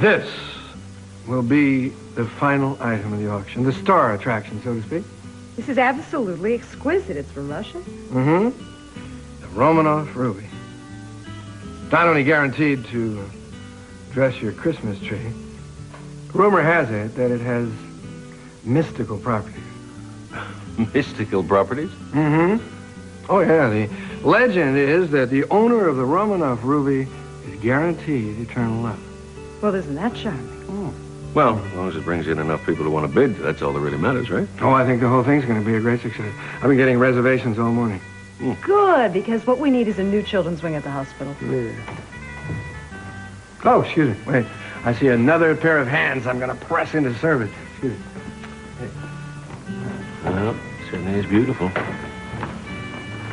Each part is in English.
This will be the final item of the auction, the star attraction, so to speak. This is absolutely exquisite. It's from Russia. Mm-hmm. The Romanov ruby. Not only guaranteed to dress your Christmas tree, rumor has it that it has mystical properties. Mystical properties? Mm-hmm. Oh, yeah. The legend is that the owner of the Romanov ruby is guaranteed eternal love. Well, isn't that charming? Oh. Well, as long as it brings in enough people to want to bid, that's all that really matters, right? Oh, I think the whole thing's going to be a great success. I've been getting reservations all morning. Good, because what we need is a new children's wing at the hospital. Yeah. Oh, excuse me. Wait. I see another pair of hands I'm going to press into service. Excuse me. Hey. Well, certainly is beautiful.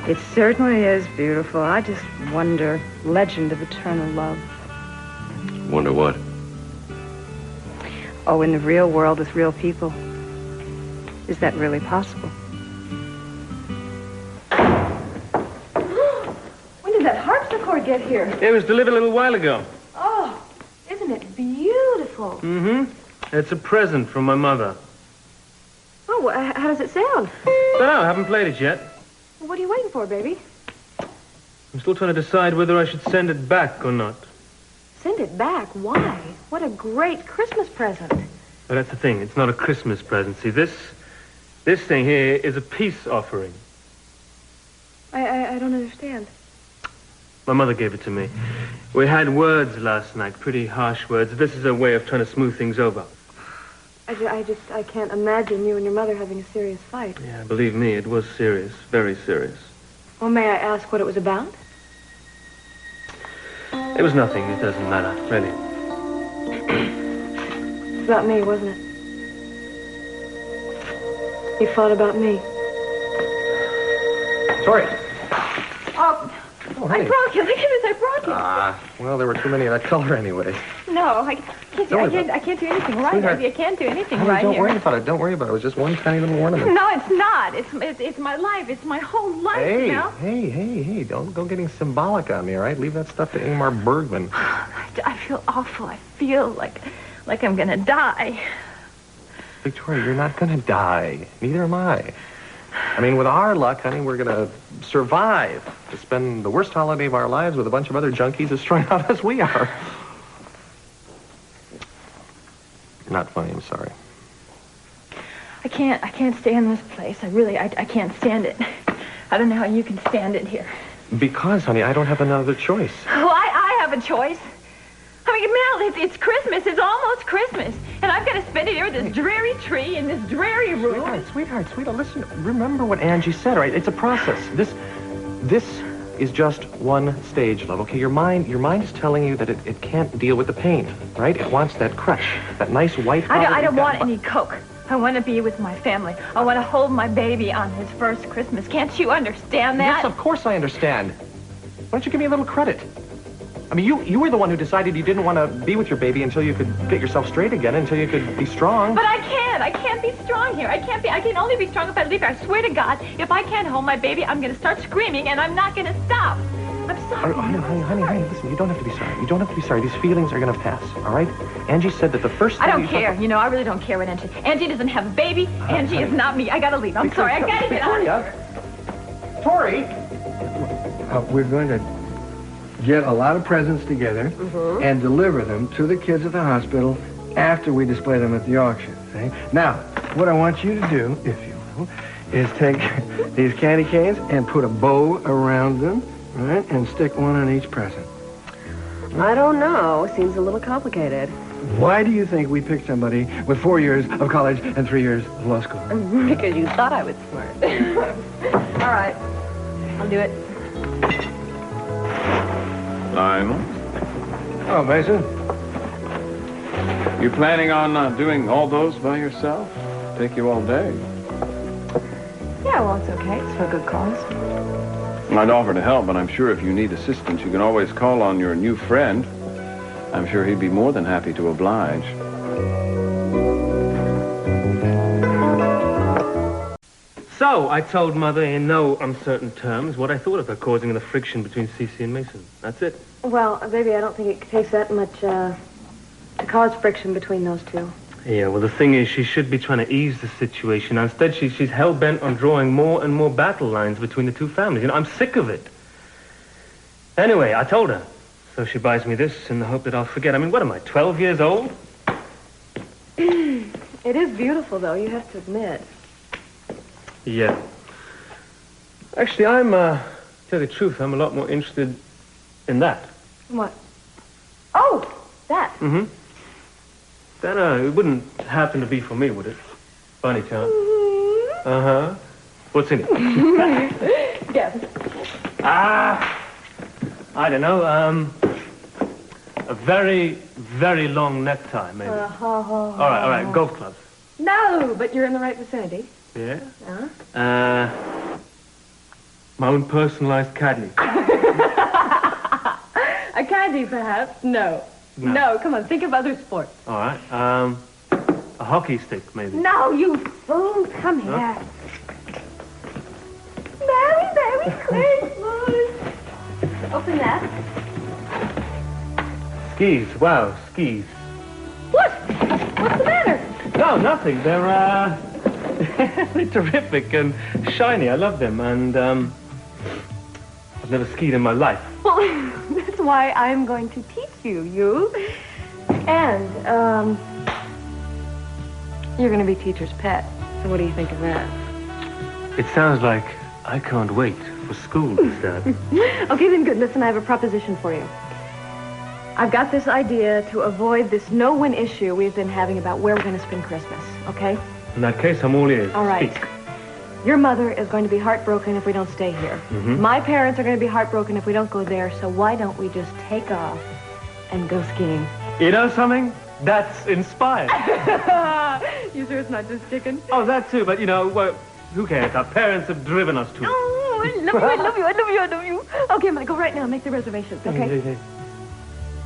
It certainly is beautiful. I just wonder, legend of eternal love. Wonder what? Oh, in the real world with real people. Is that really possible? When did that harpsichord get here? It was delivered a little while ago. Oh, isn't it beautiful? Mm-hmm. It's a present from my mother. Oh, how does it sound? Don't know, I haven't played it yet. What are you waiting for, baby? I'm still trying to decide whether I should send it back or not. Send it back? Why? What a great Christmas present. But that's the thing. It's not a Christmas present. See, this thing here is a peace offering. I don't understand. My mother gave it to me. We had words last night, pretty harsh words. This is a way of trying to smooth things over. I can't imagine you and your mother having a serious fight. Yeah, believe me, it was serious. Very serious. Well, may I ask what it was about? It was nothing. It doesn't matter, really. It's about me, wasn't it? You fought about me. Sorry. Oh, I broke you. Look at this. I broke you. Well, there were too many of that color anyway. No, I can't do anything right, Sweetheart, baby. I can't do anything Honey, right don't here. worry about it. Don't worry about it. It was just one tiny little ornament. No, it's not. It's my life. It's my whole life, Hey, you know? hey. Don't go getting symbolic on me, all right? Leave that stuff to Ingmar Bergman. I feel awful. I feel like I'm gonna die. Victoria, you're not going to die. Neither am I. I mean, with our luck, honey, we're going to survive to spend the worst holiday of our lives with a bunch of other junkies as strung out as we are. Not funny, I'm sorry. I can't stand this place. I can't stand it. I don't know how you can stand it here. Because, honey, I don't have another choice. Oh, I have a choice. I mean, Mel, it's Christmas. It's almost Christmas. And I've got to spend it here with this dreary tree in this dreary room. Sweetheart, listen. Remember what Angie said, right? It's a process. This is just one stage, love, okay? Your mind is telling you that it can't deal with the pain, right? It wants that crush, that nice white... I don't want any Coke. I want to be with my family. I want to hold my baby on his first Christmas. Can't you understand that? Yes, of course I understand. Why don't you give me a little credit? I mean, you were the one who decided you didn't want to be with your baby until you could get yourself straight again, until you could be strong. But I can't be strong here. I can only be strong if I leave here. I swear to God, if I can't hold my baby, I'm going to start screaming, and I'm not going to stop. I'm sorry. Honey, listen, you don't have to be sorry. You don't have to be sorry. These feelings are going to pass, all right? Angie said that the first thing I don't care. You know, I really don't care what Angie... Angie doesn't have a baby. Angie is not me. I got to leave. I'm sorry. I got to get out of here. Tori! We're going to get a lot of presents together and deliver them to the kids at the hospital after we display them at the auction. See? Now, what I want you to do, if you will, is take these candy canes and put a bow around them, right, and stick one on each present. I don't know. Seems a little complicated. Why do you think we picked somebody with 4 years of college and 3 years of law school? Because you thought I was smart. All right. I'll do it. Lionel? Oh, Meison. You planning on doing all those by yourself? Take you all day. Yeah, well, it's okay. It's for a good cause. I'd offer to help, but I'm sure if you need assistance, you can always call on your new friend. I'm sure he'd be more than happy to oblige. So, I told Mother in no uncertain terms what I thought of her causing the friction between СиСи and Meison. That's it. Well, baby, I don't think it takes that much to cause friction between those two. Yeah, well, the thing is, she should be trying to ease the situation. Instead, she's hell-bent on drawing more and more battle lines between the two families. You know, I'm sick of it. Anyway, I told her. So she buys me this in the hope that I'll forget. I mean, what am I, 12 years old? It is beautiful, though, you have to admit. Yeah. Actually, to tell you the truth, I'm a lot more interested in that. What? Oh, that. Mm-hmm. That, it wouldn't happen to be for me, would it? By any chance? Uh-huh. What's in it? Yes. I don't know, a very, very long necktie, maybe. All right, golf clubs. No, but you're in the right vicinity. Yeah? My own personalized caddy. A caddy, perhaps? No. No, come on, think of other sports. All right, a hockey stick, maybe. No, you fool, come here. Merry Christmas. Open that. Skis, wow, skis. What? What's the matter? No, nothing. They're, they're terrific and shiny. I love them, and, I've never skied in my life. Well, that's why I'm going to teach you. And, you're going to be teacher's pet. So what do you think of that? It sounds like I can't wait for school to start. Okay, then good. Listen, I have a proposition for you. I've got this idea to avoid this no-win issue we've been having about where we're going to spend Christmas, okay? In that case, I'm all ears. All right. Speak. Your mother is going to be heartbroken if we don't stay here. Mm-hmm. My parents are going to be heartbroken if we don't go there, so why don't we just take off and go skiing? You know something? That's inspired. You sure it's not just chicken? Oh, that too, but, you know, well, who cares? Our parents have driven us to it. Oh, I love you. Okay, I'm going to go right now and make the reservations, okay? Hey.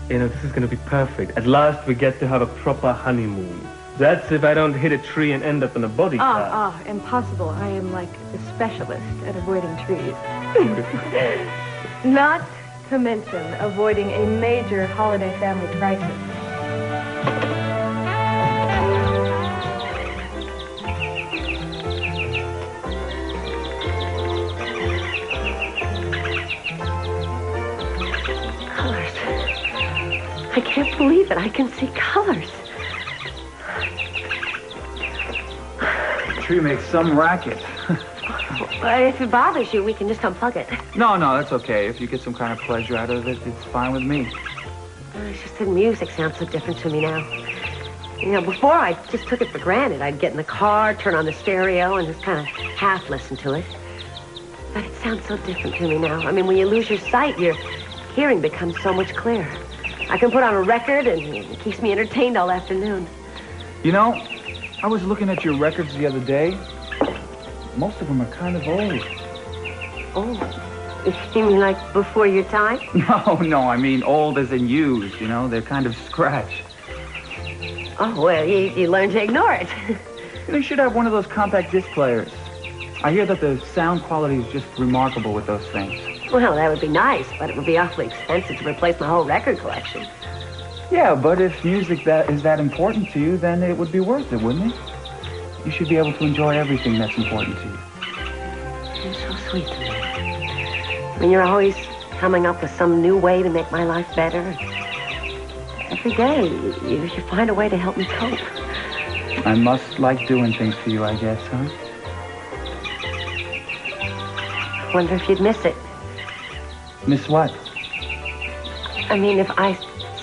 You know, this is going to be perfect. At last, we get to have a proper honeymoon. That's if I don't hit a tree and end up in a body car. Impossible. I am like the specialist at avoiding trees. Not to mention avoiding a major holiday family crisis. Colors. I can't believe it. I can see colors. Tree makes some racket. Well, if it bothers you, we can just unplug it. No, that's okay. If you get some kind of pleasure out of it, it's fine with me. It's just the music sounds so different to me now. You know, before I just took it for granted. I'd get in the car, turn on the stereo, and just kind of half listen to it. But it sounds so different to me now. I mean, when you lose your sight, your hearing becomes so much clearer. I can put on a record, and it keeps me entertained all afternoon. You know, I was looking at your records the other day. Most of them are kind of old. Oh, you mean like before your time? No, I mean old as in used, you know? They're kind of scratched. Oh, well, you learn to ignore it. You should have one of those compact disc players. I hear that the sound quality is just remarkable with those things. Well, that would be nice, but it would be awfully expensive to replace my whole record collection. Yeah, but if music is that important to you, then it would be worth it, wouldn't it? You should be able to enjoy everything that's important to you. You're so sweet to me. I mean, you're always coming up with some new way to make my life better. Every day, you find a way to help me cope. I must like doing things for you, I guess, huh? I wonder if you'd miss it. Miss what? I mean, if I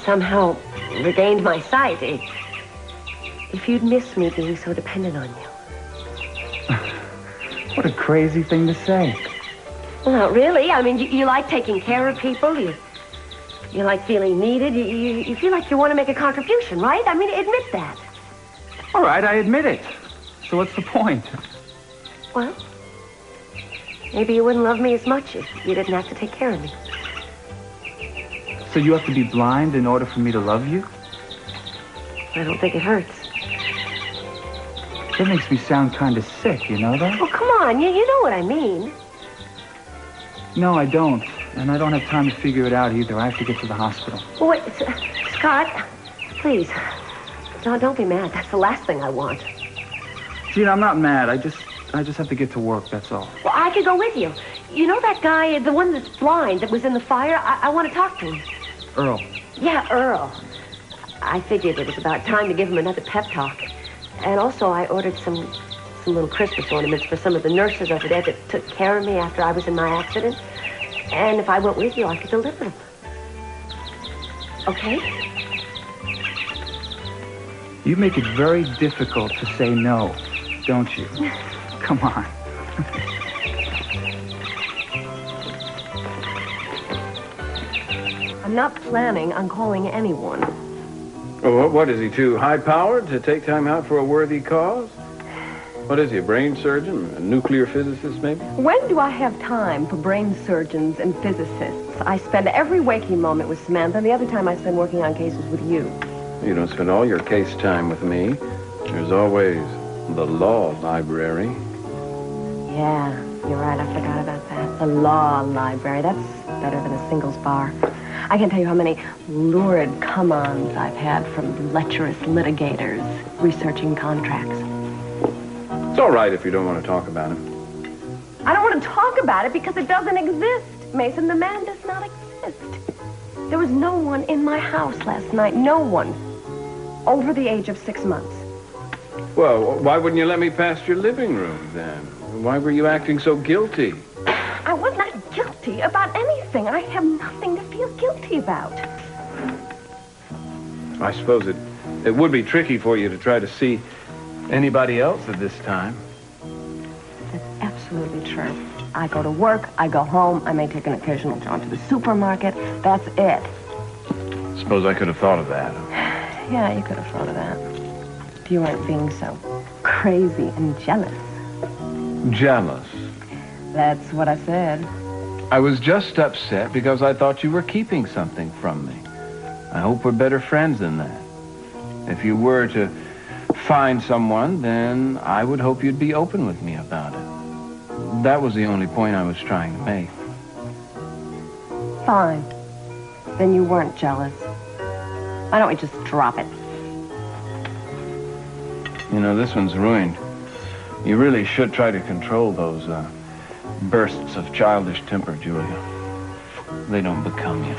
somehow regained my sight, if you'd miss me being so dependent on you. What a crazy thing to say. Well, not really. I mean, you like taking care of people. You like feeling needed. You feel like you want to make a contribution, right? I mean, admit that. All right, I admit it. So what's the point? Well, maybe you wouldn't love me as much if you didn't have to take care of me. So you have to be blind in order for me to love you? I don't think it hurts. That makes me sound kind of sick, you know that? Oh, come on. You know what I mean. No, I don't. And I don't have time to figure it out either. I have to get to the hospital. Oh, wait, Scott, Please, don't be mad. That's the last thing I want. Gina, I'm not mad. I just have to get to work, that's all. Well, I could go with you. You know that guy, the one that's blind, that was in the fire? I want to talk to him. Earl. Yeah, Earl. I figured it was about time to give him another pep talk. And also, I ordered some little Christmas ornaments for some of the nurses over there that took care of me after I was in my accident. And if I went with you, I could deliver them. Okay? You make it very difficult to say no, don't you? Come on. I'm not planning on calling anyone. Well, what is he, too high-powered to take time out for a worthy cause? What is he, a brain surgeon? A nuclear physicist, maybe? When do I have time for brain surgeons and physicists? I spend every waking moment with Samantha, and the other time I spend working on cases with you. You don't spend all your case time with me. There's always the law library. Yeah, you're right. I forgot about that. The law library. That's better than a singles bar. I can't tell you how many lurid come-ons I've had from lecherous litigators researching contracts. It's all right if you don't want to talk about him. I don't want to talk about it because it doesn't exist, Mason. The man does not exist. There was no one in my house last night. No one over the age of 6 months. Well, why wouldn't you let me past your living room, then? Why were you acting so guilty? I was not guilty about anything. I have nothing to feel guilty about. I suppose it would be tricky for you to try to see anybody else at this time. That's absolutely true. I go to work, I go home, I may take an occasional jaunt to the supermarket. That's it. Suppose I could have thought of that. Yeah, you could have thought of that. If you weren't being so crazy and jealous. Jealous? That's what I said. I was just upset because I thought you were keeping something from me. I hope we're better friends than that. If you were to find someone, then I would hope you'd be open with me about it. That was the only point I was trying to make. Fine. Then you weren't jealous. Why don't we just drop it? You know, this one's ruined. You really should try to control those bursts of childish temper, Julia. They don't become you.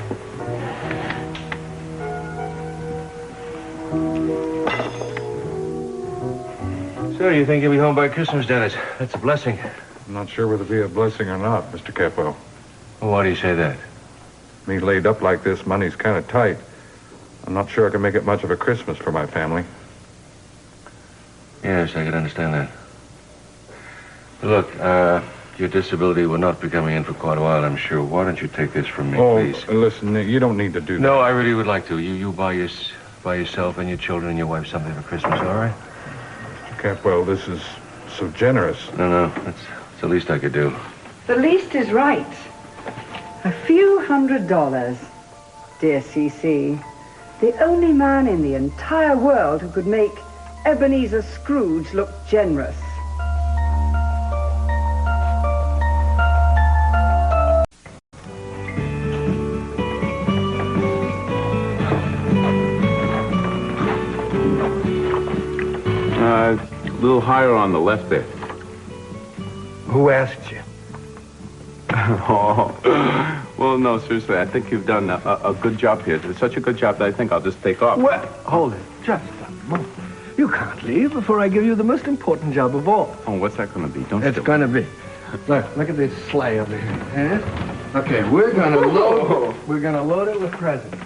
So you think you'll be home by Christmas, Dennis? That's a blessing. I'm not sure whether it'll be a blessing or not, Mr. Capwell. Well, why do you say that? Me laid up like this, money's kind of tight. I'm not sure I can make it much of a Christmas for my family. Yes, I can understand that. But look, your disability will not be coming in for quite a while, I'm sure. Why don't you take this from me, please? Listen, Nick, you don't need to do that. No, I really would like to. You buy yourself and your children and your wife something for Christmas, all right? Capwell, this is so generous. No, that's the least I could do. The least is right. A few $100, dear СиСи. The only man in the entire world who could make Ebenezer Scrooge look generous. A little higher on the left there. Who asked you? Oh, well, no, seriously, I think you've done a good job here. It's such a good job that I think I'll just take off. Well, hold it. Just a moment. You can't leave before I give you the most important job of all. Oh, what's that going to be? It's going to be. Look at this sleigh over here. Eh? Okay, we're going to load it with presents.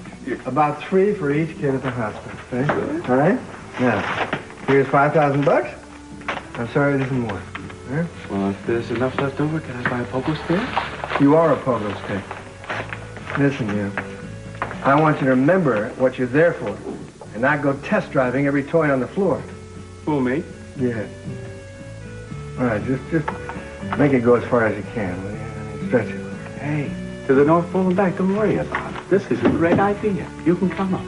About 3 for each kid at the hospital. Okay? All right? Now, here's $5,000. I'm sorry it isn't more. Eh? Well, if there's enough left over, can I buy a pogo stick? You are a pogo stick. Listen, you. I want you to remember what you're there for, and not go test driving every toy on the floor. Fool me? Yeah. All right, just make it go as far as you can, will you? I mean, stretch it. Hey, to the North Pole and back, don't worry about it. This is a great idea. You can come up.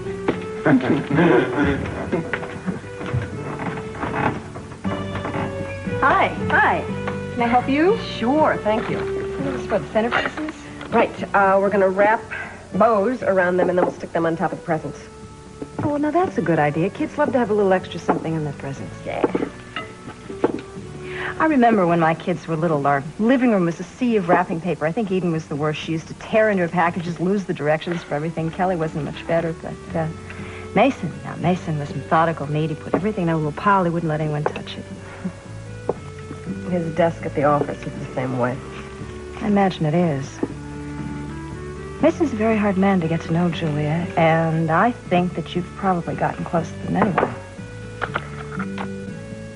Hi. Can I help you? Sure, thank you. This is what, centerpieces? Right, we're going to wrap bows around them, and then we'll stick them on top of the presents. Oh, now that's a good idea. Kids love to have a little extra something in their presents. Yeah. I remember when my kids were little, our living room was a sea of wrapping paper. I think Eden was the worst. She used to tear into her packages, lose the directions for everything. Kelly wasn't much better, but Mason was methodical, neat. He put everything in a little pile. He wouldn't let anyone touch it. His desk at the office is the same way. I imagine it is. Mason's a very hard man to get to know, Julia, and I think that you've probably gotten close to them anyway.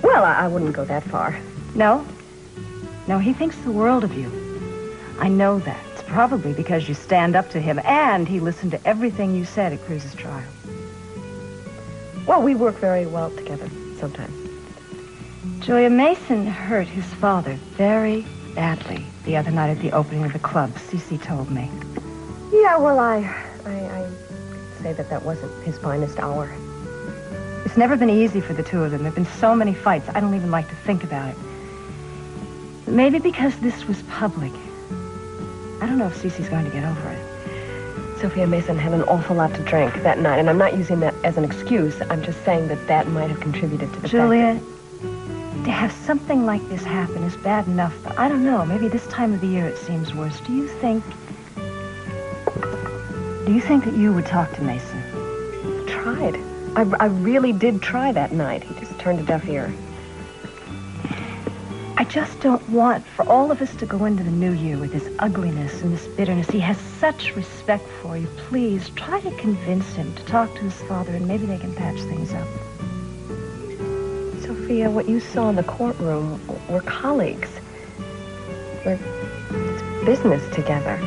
Well, I wouldn't go that far. No? No, he thinks the world of you. I know that. It's probably because you stand up to him, and he listened to everything you said at Cruz's trial. Well, we work very well together sometimes. Julia, Mason hurt his father very badly the other night at the opening of the club. СиСи told me. Yeah, well, I say that wasn't his finest hour. It's never been easy for the two of them. There have been so many fights, I don't even like to think about it. Maybe because this was public. I don't know if СиСi's going to get over it. Sophia and Mason had an awful lot to drink that night, and I'm not using that as an excuse. I'm just saying that might have contributed to the Julia, to have something like this happen is bad enough, but I don't know. Maybe this time of the year it seems worse. Do you think that you would talk to Mason? I tried. I really did try that night. He just turned a deaf ear. I just don't want for all of us to go into the new year with this ugliness and this bitterness. He has such respect for you. Please, try to convince him to talk to his father, and maybe they can patch things up. Sophia, what you saw in the courtroom were colleagues. We're business together.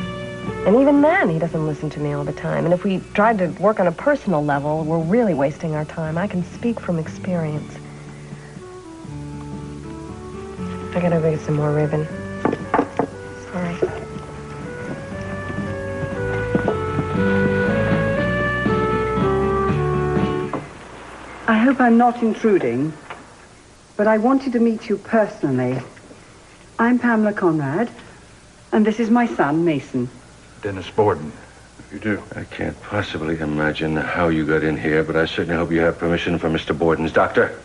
And even then, he doesn't listen to me all the time. And if we tried to work on a personal level, we're really wasting our time. I can speak from experience. I gotta go get some more ribbon. Sorry. I hope I'm not intruding, but I wanted to meet you personally. I'm Pamela Conrad, and this is my son, Mason. Dennis Borden. You do? I can't possibly imagine how you got in here, but I certainly hope you have permission from Mr. Borden's doctor.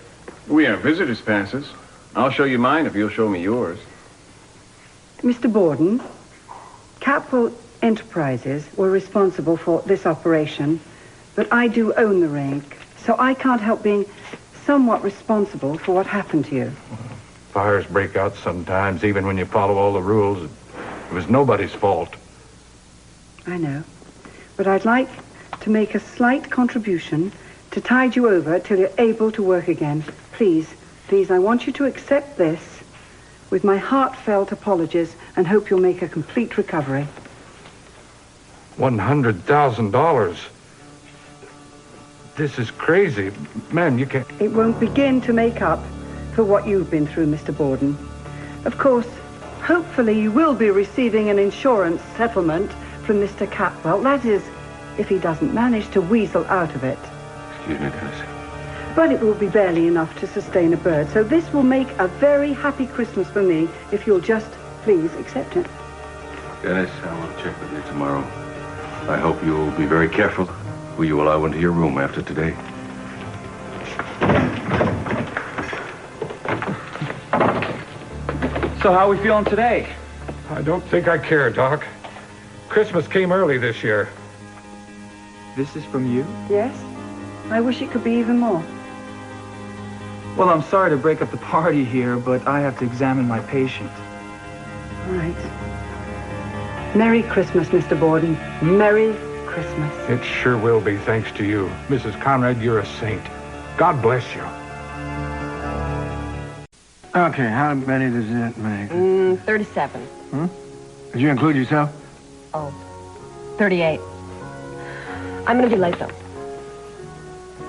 We have visitor's passes. I'll show you mine if you'll show me yours. Mr. Borden, Capwell Enterprises were responsible for this operation, but I do own the rig, so I can't help being somewhat responsible for what happened to you. Fires break out sometimes, even when you follow all the rules. It was nobody's fault. I know, but I'd like to make a slight contribution to tide you over till you're able to work again. Please, I want you to accept this with my heartfelt apologies and hope you'll make a complete recovery. $100,000. This is crazy. Man, you can't... It won't begin to make up for what you've been through, Mr. Borden. Of course, hopefully you will be receiving an insurance settlement from Mr. Capwell. That is, if he doesn't manage to weasel out of it. Excuse me, Dennis. But it will be barely enough to sustain a bird. So this will make a very happy Christmas for me if you'll just please accept it. Dennis, I will check with you tomorrow. I hope you will be very careful who you allow into your room after today. So how are we feeling today? I don't think I care, Doc. Christmas came early this year. This is from you? Yes? I wish it could be even more. Well, I'm sorry to break up the party here, but I have to examine my patient. All right. Merry Christmas, Mr. Borden. Merry Christmas. It sure will be, thanks to you. Mrs. Conrad, you're a saint. God bless you. Okay, how many does that make? 37. Did you include yourself? Oh, 38. I'm gonna be late, though.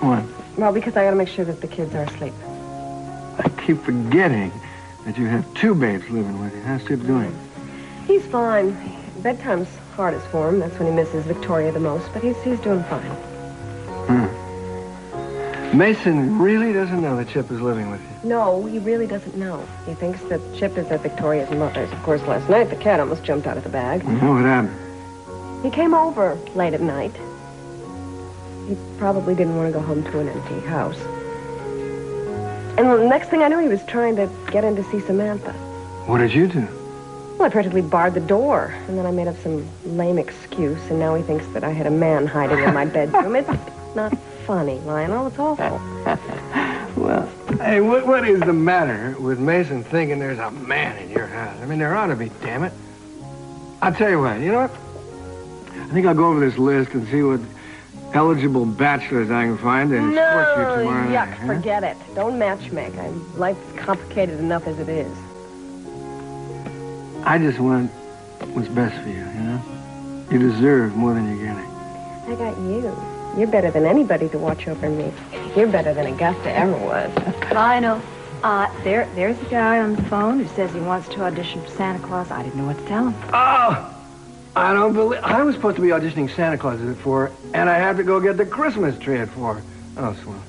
What? Well, because I gotta make sure that the kids are asleep. I keep forgetting that you have two babes living with you. How's Chip doing? He's fine. Bedtime's hardest for him. That's when he misses Victoria the most, but he's doing fine. Mason really doesn't know that Chip is living with you. No, he really doesn't know. He thinks that Chip is at Victoria's mother's. Of course, last night the cat almost jumped out of the bag. You know what happened? He came over late at night. He probably didn't want to go home to an empty house. And the next thing I knew, he was trying to get in to see Samantha. What did you do? Well, I practically barred the door, and then I made up some lame excuse, and now he thinks that I had a man hiding in my bedroom. It's not funny, Lionel. It's awful. Well, hey, what is the matter with Mason thinking there's a man in your house? I mean, there ought to be, damn it. I'll tell you what, you know what? I think I'll go over this list and see what eligible bachelors I can find and escort you tomorrow night. Yuck, forget it. Don't matchmake. Life's complicated enough as it is. I just want what's best for you, you know? You deserve more than you're getting. I got you. You're better than anybody to watch over me. You're better than Augusta ever was. Lionel, there's a guy on the phone who says he wants to audition for Santa Claus. I didn't know what to tell him. Oh! I don't believe... I was supposed to be auditioning Santa Claus at 4, and I have to go get the Christmas tree at 4. Oh, swell.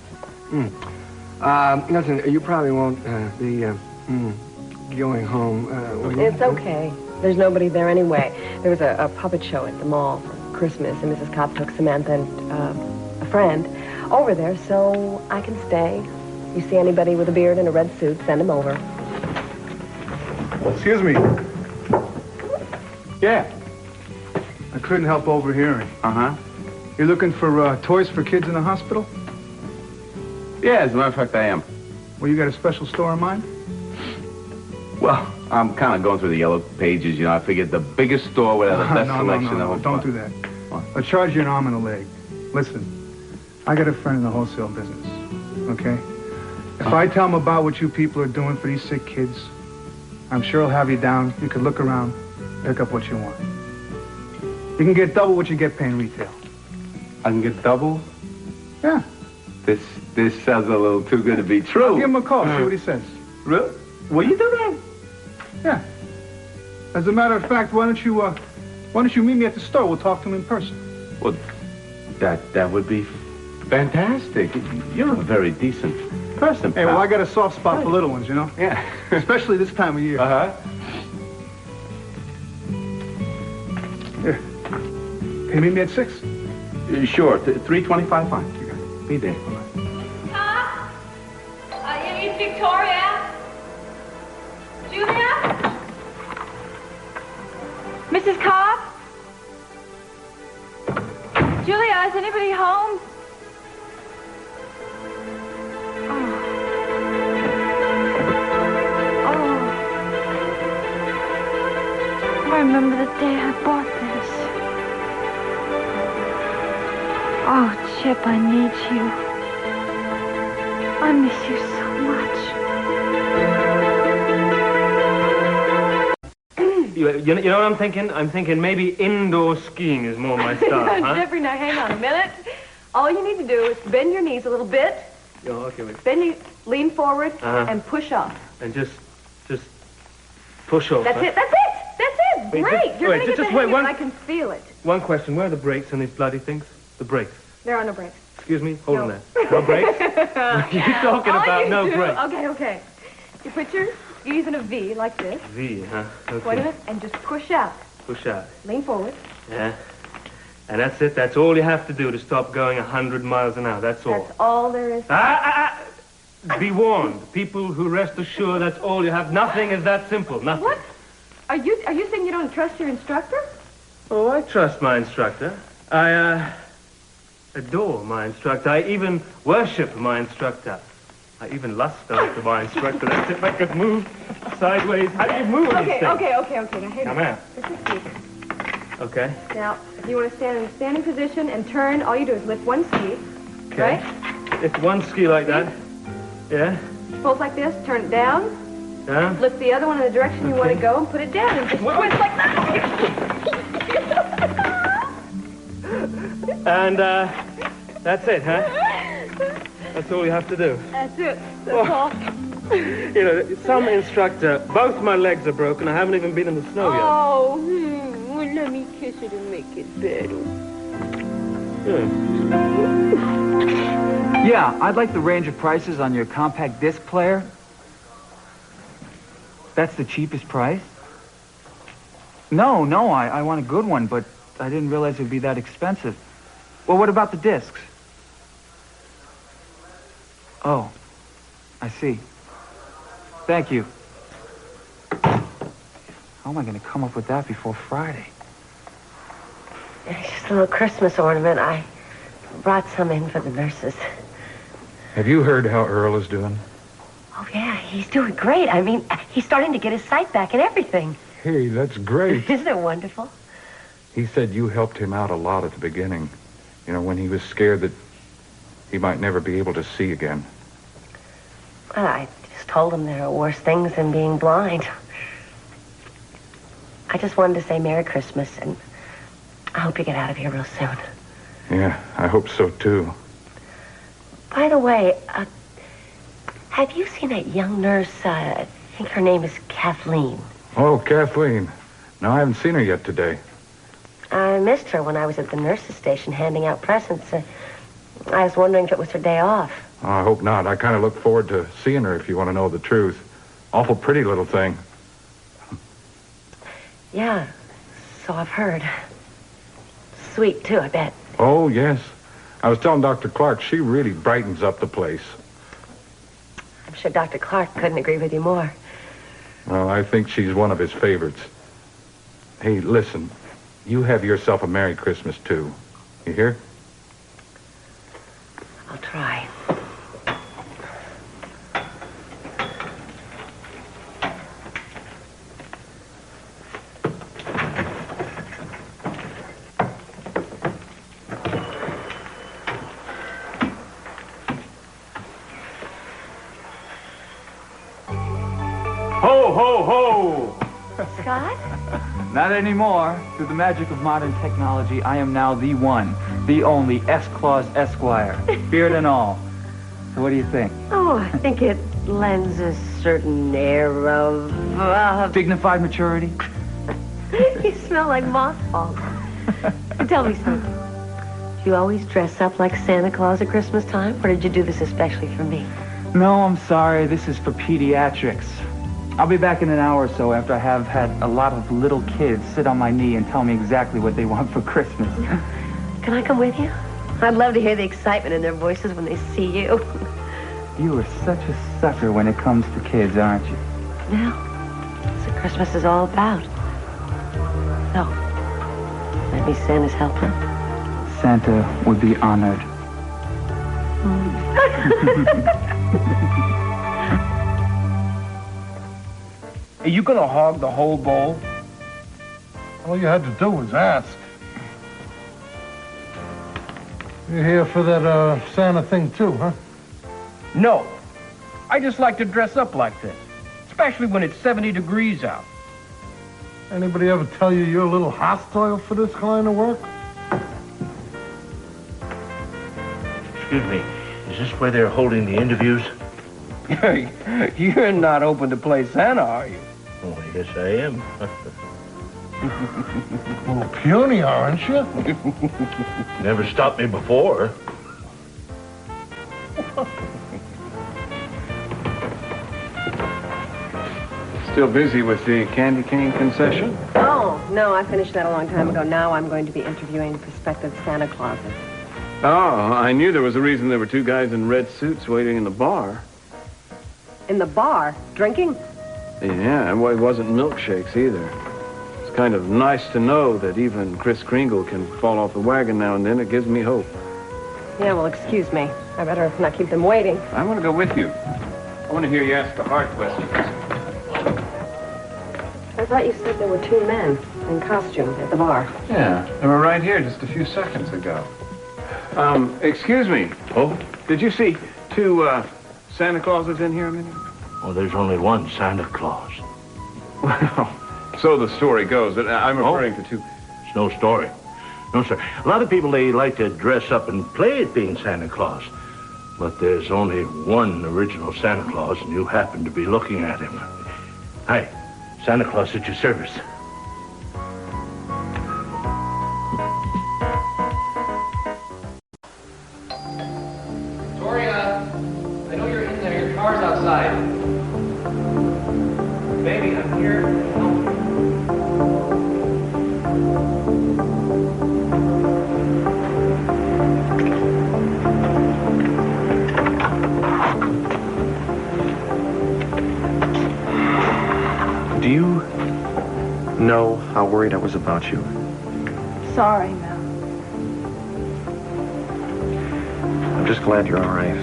Listen, you probably won't be going home. It's okay. There's nobody there anyway. There was a puppet show at the mall for Christmas, and Mrs. Cobb took Samantha and a friend over there, so I can stay. You see anybody with a beard and a red suit, send him over. Excuse me. Yeah. I couldn't help overhearing. Uh-huh. You're looking for toys for kids in the hospital? Yeah, as a matter of fact, I am. Well, you got a special store in mind? Well, I'm kind of going through the yellow pages, you know. I figured the biggest store would have the best selection of don't do that. I'll charge you an arm and a leg. Listen, I got a friend in the wholesale business, okay? If I tell him about what you people are doing for these sick kids, I'm sure he'll have you down. You can look around, pick up what you want. You can get double what you get paying retail. I can get double? Yeah. This sounds a little too good to be true. I'll give him a call, see what he says. Really? Will you do that? Yeah. As a matter of fact, why don't you meet me at the store? We'll talk to him in person. Well, that would be fantastic. You're a very decent person, Hey, well, I got a soft spot for little ones, you know? Yeah. Especially this time of year. Uh-huh. Here. Can you meet me at 6? Sure. 3:25, fine. You got it. Be there. Tom? It's Victoria? Julia? Mrs. Cobb? Julia, is anybody home? I remember the day I bought this. Oh, Chip, I need you. I miss you so much. You know what I'm thinking? I'm thinking maybe indoor skiing is more my style, huh? Jeffrey, now hang on a minute. All you need to do is bend your knees a little bit. Oh, okay, wait. Lean forward and push up. And just push off. That's huh? it. That's it. That's it. Wait, Great. You're going to get the hang of it. I can feel it. One question. Where are the brakes on these bloody things? The brakes. There are no brakes. Excuse me? Hold on there. No brakes? You're talking about no brakes. Okay. You put your skis in a V like this. V, huh? Okay. Point it and just push out. Push out. Lean forward. Yeah. And that's it. That's all you have to do to stop going 100 miles an hour. That's all. That's all there is. Be warned. People who rest assured that's all you have. Nothing is that simple. Nothing. What? Are you saying you don't trust your instructor? Oh, I trust my instructor. I adore my instructor. I even worship my instructor. I even lust after my instructor. That's if I could move sideways. How do you move these things? Okay. Now, here. Come here. This is deep. Okay. Now, if you want to stand in a standing position and turn, all you do is lift one ski. Okay. Right? It's one ski like that. Yeah. Pulls like this, turn it down. Yeah. Lift the other one in the direction you want to go and put it down and just twist like that. And that's it, huh? That's all you have to do. That's it. That's all. You know, some instructor, both my legs are broken. I haven't even been in the snow yet. Oh, well, let me kiss it and make it better. Yeah, I'd like the range of prices on your compact disc player. That's the cheapest price? No, I want a good one, but I didn't realize it would be that expensive. Well, what about the discs? Oh, I see. Thank you. How am I going to come up with that before Friday? It's just a little Christmas ornament. I brought some in for the nurses. Have you heard how Earl is doing? Oh, yeah, he's doing great. I mean, he's starting to get his sight back and everything. Hey, that's great. Isn't it wonderful? He said you helped him out a lot at the beginning. You know, when he was scared that he might never be able to see again. Well, I just told him there are worse things than being blind. I just wanted to say Merry Christmas, and I hope you get out of here real soon. Yeah, I hope so, too. By the way, have you seen that young nurse, I think her name is Kathleen? Oh, Kathleen. No, I haven't seen her yet today. I missed her when I was at the nurse's station handing out presents. I was wondering if it was her day off. Oh, I hope not. I kind of look forward to seeing her, if you want to know the truth. Awful pretty little thing. Yeah, so I've heard. Sweet, too, I bet. Oh, yes. I was telling Dr. Clark, she really brightens up the place. I'm sure Dr. Clark couldn't agree with you more. Well, I think she's one of his favorites. Hey, listen. You have yourself a Merry Christmas, too. You hear? I'll try. Ho, ho, ho! Scott? Not anymore. Through the magic of modern technology, I am now the one, the only S-Claus Esquire, beard and all. So what do you think? Oh, I think it lends a certain air of... Dignified maturity? You smell like mothballs. Tell me something. Do you always dress up like Santa Claus at Christmas time, or did you do this especially for me? No, I'm sorry. This is for pediatrics. I'll be back in an hour or so after I have had a lot of little kids sit on my knee and tell me exactly what they want for Christmas. Can I come with you? I'd love to hear the excitement in their voices when they see you. You are such a sucker when it comes to kids, aren't you? Well, that's what Christmas is all about. So, let me Santa's helper. Santa would be honored. Are you gonna hog the whole bowl? All you had to do was ask. You're here for that Santa thing too, huh? No. I just like to dress up like this, especially when it's 70 degrees out. Anybody ever tell you you're a little hostile for this kind of work? Excuse me, is this where they're holding the interviews? You're not open to play Santa, are you? Oh, yes, I am. A little puny, aren't you? Never stopped me before. Still busy with the candy cane concession? Oh, no, I finished that a long time ago. Now I'm going to be interviewing prospective Santa Clauses. Oh, I knew there was a reason there were two guys in red suits waiting in the bar. In the bar? Drinking? Yeah, and it wasn't milkshakes either. It's kind of nice to know that even Kris Kringle can fall off the wagon now and then. It gives me hope. Yeah, well, excuse me. I better not keep them waiting. I want to go with you. I want to hear you ask the hard questions. I thought you said there were two men in costume at the bar. Yeah, they were right here just a few seconds ago. Excuse me. Oh? Did you see two Santa Clauses in here a minute? Well, there's only one Santa Claus. Well, so the story goes. I'm referring to two. It's no story. No, sir. A lot of people, they like to dress up and play at being Santa Claus. But there's only one original Santa Claus, and you happen to be looking at him. Hi, Santa Claus at your service. Tori, I know you're in there. Your car's outside. Baby, I'm here. how worried I was about you. Sorry, Mel. I'm just glad you're all right.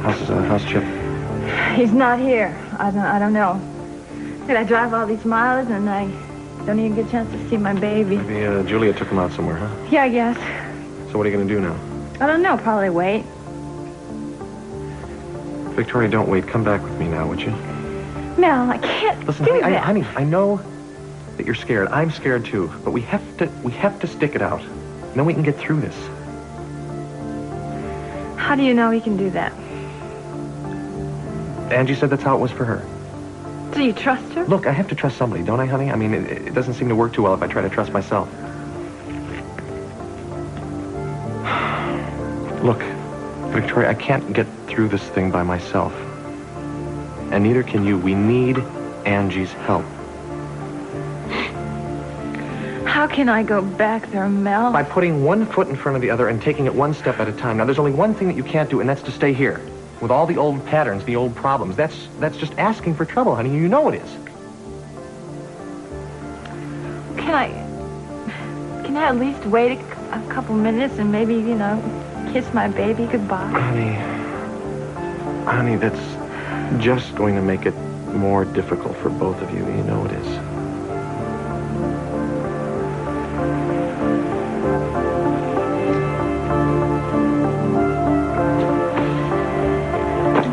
How's Chip? He's not here. I don't know. Did I drive all these miles and I don't even get a chance to see my baby? Maybe Julia took him out somewhere, huh? Yeah, I guess. So what are you going to do now? I don't know. Probably wait. Victoria, don't wait. Come back with me now, would you? Mel, I can't Listen, do honey, that. honey, I know that you're scared. I'm scared too. But we have to stick it out. And then we can get through this. How do you know he can do that? Angie said that's how it was for her. Do you trust her? Look, I have to trust somebody, don't I, honey? I mean, it doesn't seem to work too well if I try to trust myself. Look, Victoria, I can't get through this thing by myself. And neither can you. We need Angie's help. How can I go back there, Mel? By putting one foot in front of the other and taking it one step at a time. Now, there's only one thing that you can't do, and that's to stay here. With all the old patterns, the old problems. That's just asking for trouble, honey. You know it is. Can I at least wait a couple minutes and maybe, you know, kiss my baby goodbye? Honey, that's just going to make it more difficult for both of you. You know it is.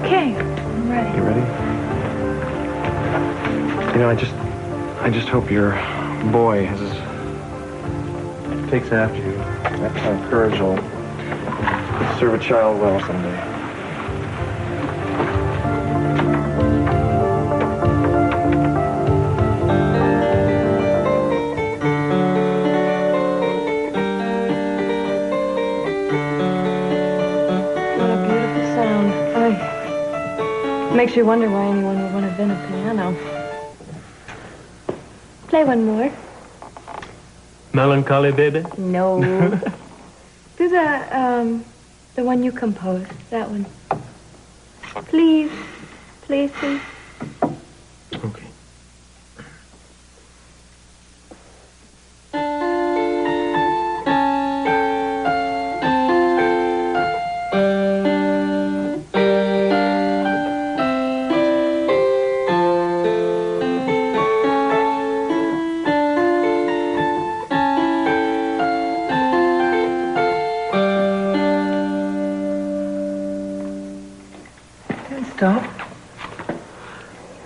Okay, I'm ready. You ready? You know, I just hope your boy takes after you. That kind of courage will serve a child well someday. Makes you wonder why anyone would want to invent a piano. Play one more. Melancholy, baby? No. Do the one you composed. That one. Please. Please, please. Okay.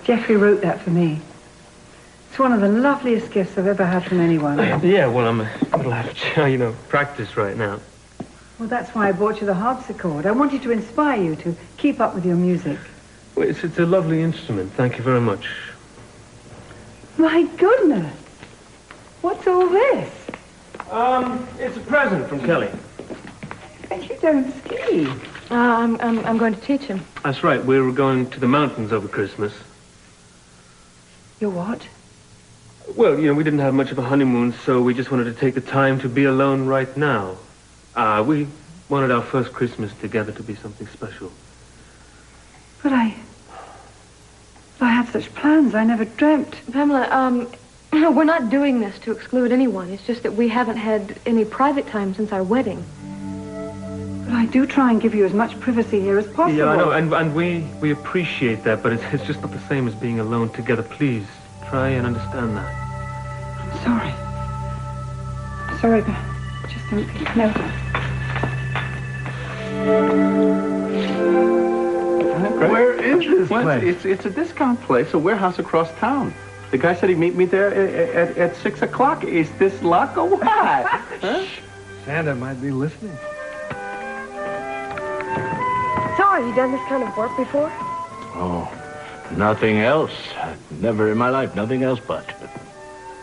Jeffrey wrote that for me. It's one of the loveliest gifts I've ever had from anyone. Yeah, well, I'm a little out of, you know, practice right now. Well, that's why I bought you the harpsichord. I wanted to inspire you to keep up with your music. Well, it's a lovely instrument. Thank you very much. My goodness. What's all this? It's a present from Kelly. But you don't ski. I'm going to teach him. That's right. We're going to the mountains over Christmas. You're what? Well, you know, we didn't have much of a honeymoon, so we just wanted to take the time to be alone right now. We wanted our first Christmas together to be something special. But I had such plans. I never dreamt. Pamela, we're not doing this to exclude anyone. It's just that we haven't had any private time since our wedding. But I do try and give you as much privacy here as possible. Yeah, I know, and we appreciate that, but it's just not the same as being alone together. Please, try and understand that. I'm sorry. I'm sorry, but I just don't think... No. Where is this place? It's a discount place, a warehouse across town. The guy said he'd meet me there at 6 o'clock. Is this luck or what? Huh? Santa might be listening. So, have you done this kind of work before? Oh, nothing else. Never in my life, nothing else but.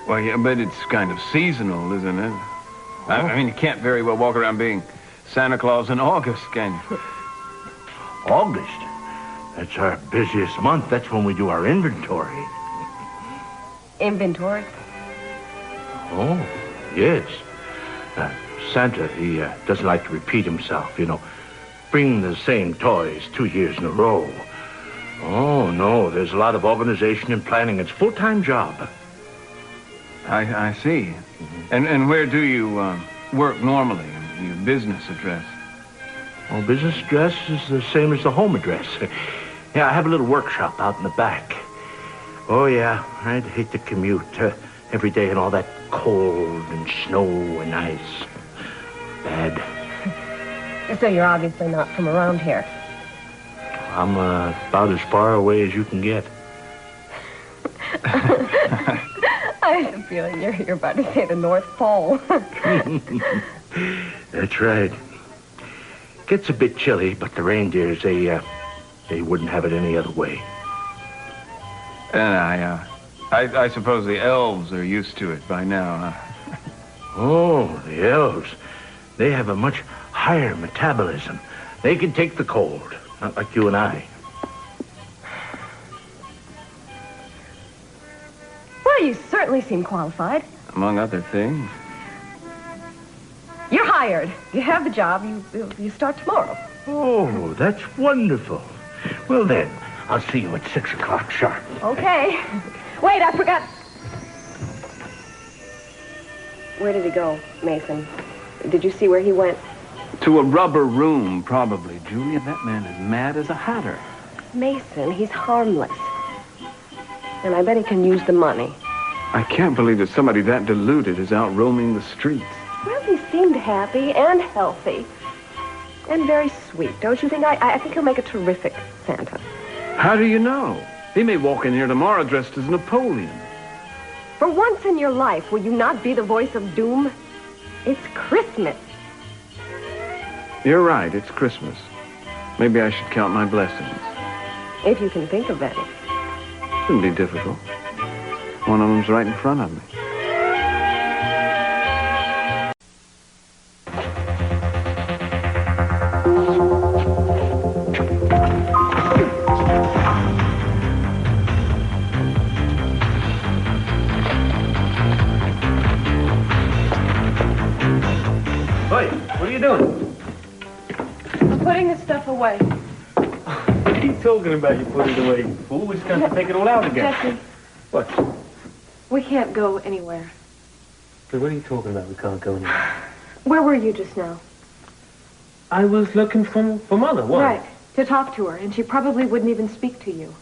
Well, yeah, but it's kind of seasonal, isn't it? I mean, you can't very well walk around being Santa Claus in August, can you? August? That's our busiest month. That's when we do our inventory. Inventory? Oh, yes. Santa, he doesn't like to repeat himself, you know. Bring the same toys 2 years in a row. Oh, no, there's a lot of organization and planning. It's a full-time job. I see. And where do you work normally? Your business address? Well, business address is the same as the home address. Yeah, I have a little workshop out in the back. Oh, yeah, I'd hate to commute every day in all that cold and snow and ice. Bad. So you're obviously not from around here. I'm about as far away as you can get. I have a feeling you're about to say the North Pole. That's right. Gets a bit chilly, but the reindeers, they wouldn't have it any other way. And I suppose the elves are used to it by now, huh? Oh, the elves. They have a much higher metabolism. They can take the cold, not like you and I. Well, you certainly seem qualified. Among other things. You're hired. You have the job. You start tomorrow. Oh, that's wonderful. Well, then, I'll see you at 6 o'clock sharp. Okay. Wait, I forgot. Where did he go, Mason? Did you see where he went? To a rubber room, probably. Julia, that man is mad as a hatter. Mason, he's harmless. And I bet he can use the money. I can't believe that somebody that deluded is out roaming the streets. Well, he seemed happy and healthy. And very sweet, don't you think? I think he'll make a terrific Santa. How do you know? He may walk in here tomorrow dressed as Napoleon. For once in your life, will you not be the voice of doom? It's Christmas. You're right, it's Christmas. Maybe I should count my blessings. If you can think of any. Shouldn't be difficult. One of them's right in front of me. Away. What are you talking about? You put it away, you fool. We're just going to take it all out again. Jeffrey. What? We can't go anywhere. But what are you talking about? We can't go anywhere. Where were you just now? I was looking for Mother. Why? Right. To talk to her, and she probably wouldn't even speak to you.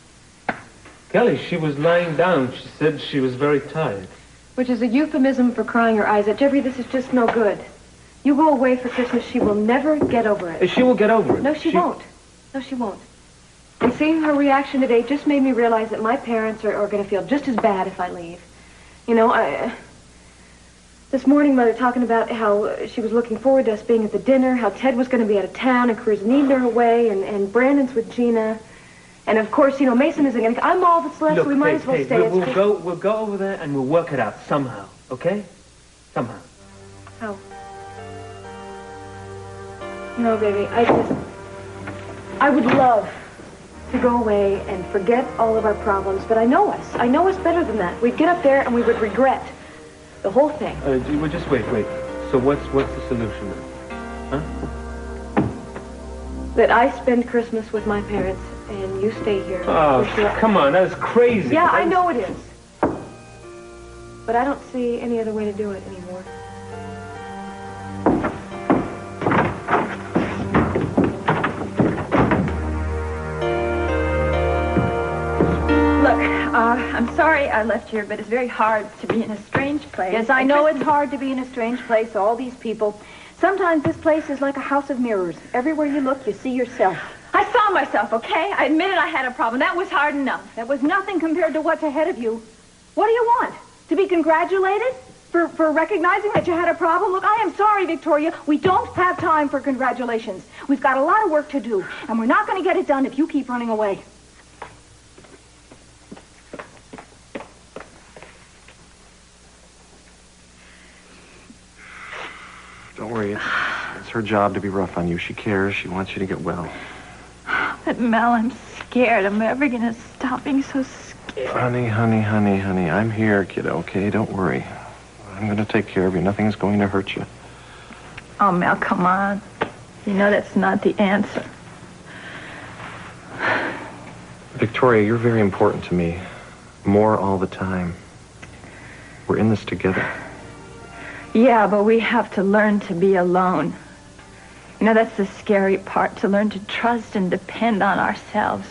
Kelly, she was lying down. She said she was very tired. Which is a euphemism for crying her eyes out. Jeffrey, this is just no good. You go away for Christmas, she will never get over it. She will get over it. No, she won't. No, she won't. And seeing her reaction today just made me realize that my parents are going to feel just as bad if I leave. You know, this morning, Mother talking about how she was looking forward to us being at the dinner, how Ted was going to be out of town and Cruz needing her away, and Brandon's with Gina. And, of course, you know, Mason isn't going to... I'm all that's left, Look, so we might as well stay. We'll go over there and we'll work it out somehow, okay? Somehow. How? No, baby, I would love to go away and forget all of our problems, but I know us. I know us better than that. We'd get up there and we would regret the whole thing. Well, just wait. So what's the solution then? Huh? That I spend Christmas with my parents and you stay here. Oh, come on, that's crazy. Yeah, I know it is. But I don't see any other way to do it anymore. I'm sorry I left here, but it's very hard to be in a strange place. Yes, I know it's hard to be in a strange place, all these people. Sometimes this place is like a house of mirrors. Everywhere you look, you see yourself. I saw myself, okay? I admitted I had a problem. That was hard enough. That was nothing compared to what's ahead of you. What do you want? To be congratulated? For recognizing that you had a problem? Look, I am sorry, Victoria. We don't have time for congratulations. We've got a lot of work to do, and we're not going to get it done if you keep running away. Don't worry. It's her job to be rough on you. She cares. She wants you to get well. But, Mel, I'm scared. I'm never going to stop being so scared. Honey. I'm here, kiddo, okay? Don't worry. I'm going to take care of you. Nothing's going to hurt you. Oh, Mel, come on. You know that's not the answer. Victoria, you're very important to me. More all the time. We're in this together. Yeah, but we have to learn to be alone. You know, that's the scary part, to learn to trust and depend on ourselves.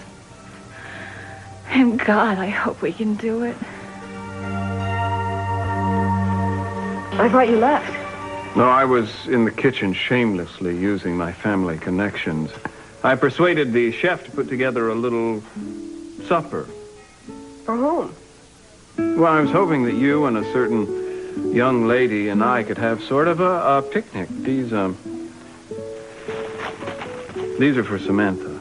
And God, I hope we can do it. I thought you left. No, I was in the kitchen shamelessly using my family connections. I persuaded the chef to put together a little supper. For whom? Well, I was hoping that you and a certain young lady and I could have sort of a picnic. These are for Samantha.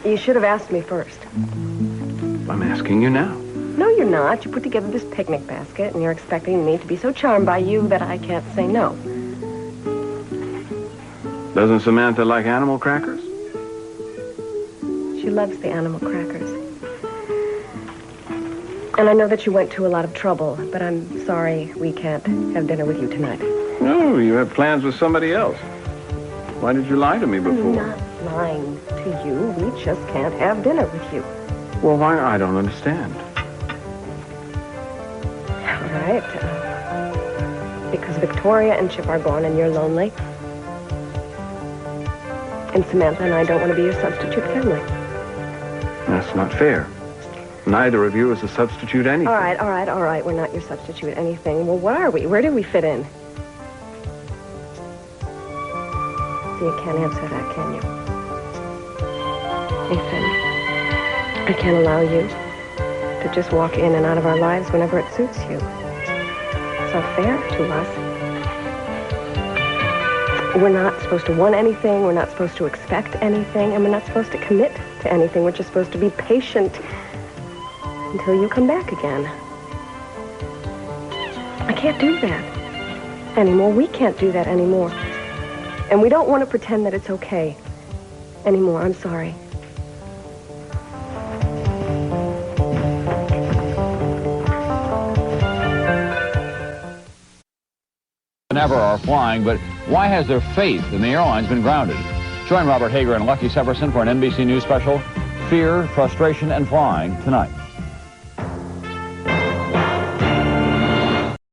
You should have asked me first. I'm asking you now. No, you're not. You put together this picnic basket, and you're expecting me to be so charmed by you that I can't say no. Doesn't Samantha like animal crackers? She loves the animal crackers. And I know that you went to a lot of trouble, but I'm sorry we can't have dinner with you tonight. No, you have plans with somebody else. Why did you lie to me before? I'm not lying to you. We just can't have dinner with you. Well, why? I don't understand. All right. Because Victoria and Chip are gone and you're lonely. And Samantha and I don't want to be your substitute family. That's not fair. Neither of you is a substitute anything. All right. We're not your substitute anything. Well, what are we? Where do we fit in? See, you can't answer that, can you? Nathan, I can't allow you to just walk in and out of our lives whenever it suits you. It's not fair to us. We're not supposed to want anything, we're not supposed to expect anything, and we're not supposed to commit to anything. We're just supposed to be patient until you come back again. I can't do that anymore. We can't do that anymore. And we don't want to pretend that it's okay anymore. I'm sorry. Never are flying, but why has their faith in the airlines been grounded? Join Robert Hager and Lucky Severson for an NBC News special, Fear, Frustration, and Flying, tonight.